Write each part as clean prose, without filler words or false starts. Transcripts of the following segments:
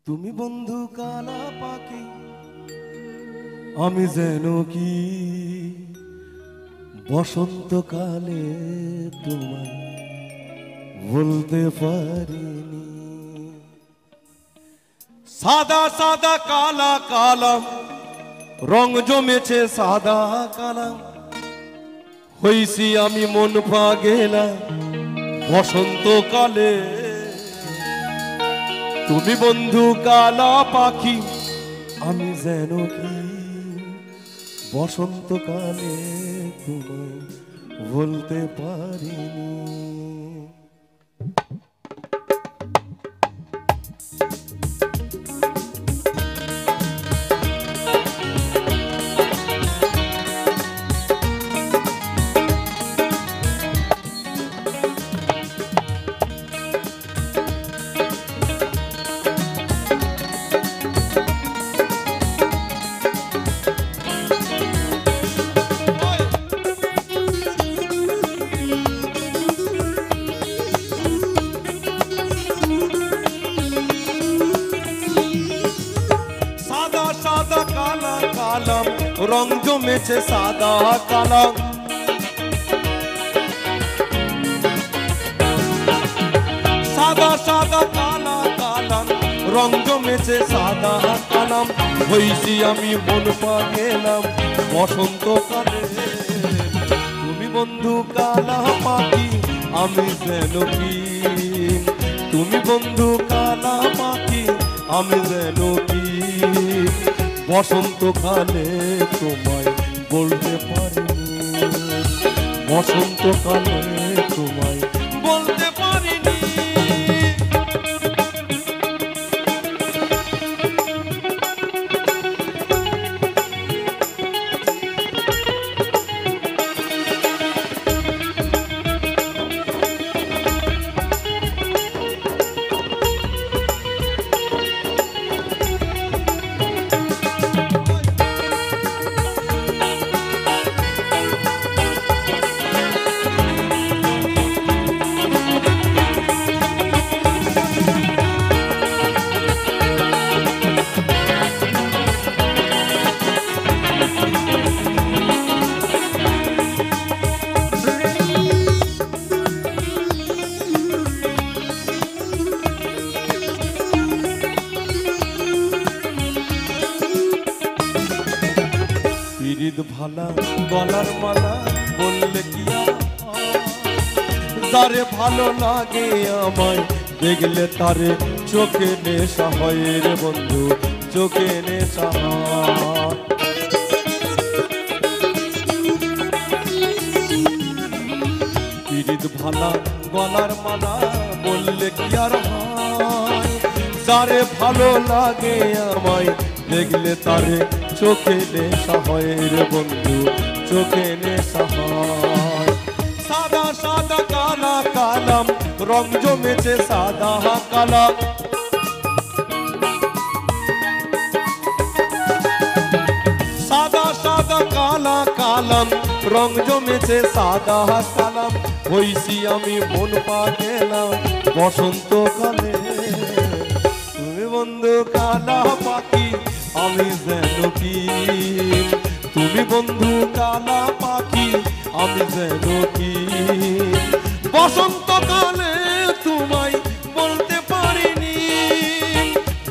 তুমি বন্ধু কালা পাখি, আমি যেন কি বসন্তকালে তোমায় বলতে পারিনি। সাদা সাদা কালা কালা রং জমেছে সাদা কালা, হইছি আমি মন পাগেলা বসন্তকালে। তুমি বন্ধু কালা পাখি, আমি যেন কি বসন্তকালে তোমায় বলতে পারিনি। রং জমেছে সাদা কালা, সাদা সাদা কালা কালা রং জমেছে সাদা কালাম, হইছি আমি মন পাগেলাম বসন্তকালে। তুমি বন্ধু কালা পাখি, আমি যেন কি, তুমি বন্ধু কালা পাখি, আমি যেন কি বসন্তকালে তোমায় বলতে পারিনি। বসন্তকালে তোমায় বলতে পারিনি। ভালা গলার মালা বললে কি যারে ভালো লাগে আমায় দেখলে তারে চোখে নেশা হয় রে বন্ধু, চোখে নেশা হয়। পিরিত ভালা গলার মালা বললে কি আর হয়, যারে ভালো লাগে আমায় দেখলে তারে চোখে নেশা হয় রে বন্ধু, চোখে নেশা হয়। সাদা সাদা কালা কালাম রং জমেছে সাদা কালা, সাদা সাদা কালা কালাম রং জমেছে সাদা কালাম, হইছি আমি মন পাগেলাম বসন্তকালে। তুমি বন্ধু কালা পাখি, আমি যেন কি, তুমি বন্ধু কালা পাখি, আমি যেন কি বসন্তকালে তোমায় বলতে পারিনি।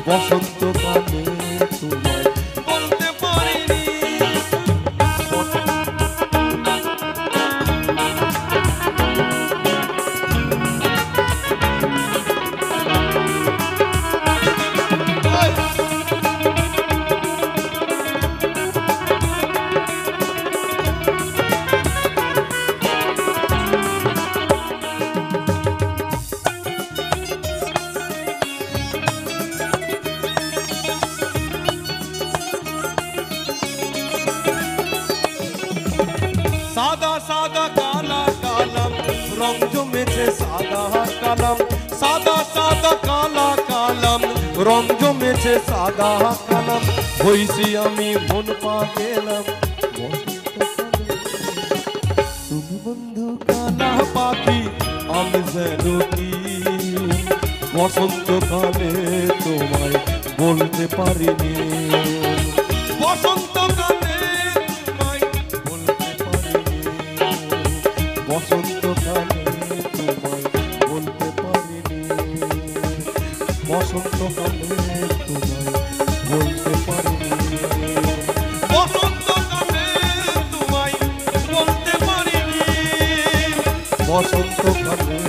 বসন্তকালে তোমায় বলতে পারিনি। সাদা সাদা কালা কালাম রং জমেছে সাদা কালাম, সাদা সাদা কালা কালাম রং জমেছে সাদা কালাম, হইছি আমি মন পাগেলাম বসন্তকালে। তুমি বন্ধু কালা পাখি, আমি যেন কি বসন্তকালে তোমায় বলতে পারিনি বসন্তকালে তোমায় বলতে পারিনি বসন্তকালে তোমায় বলতে পারিনি বসন্তকালে তোমায় বলতে পারিনি বসন্তকালে তোমায় বলতে পারিনি বসন্তকালে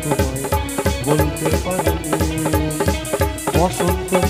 তোমায় বলতে পারিনি বসন্ত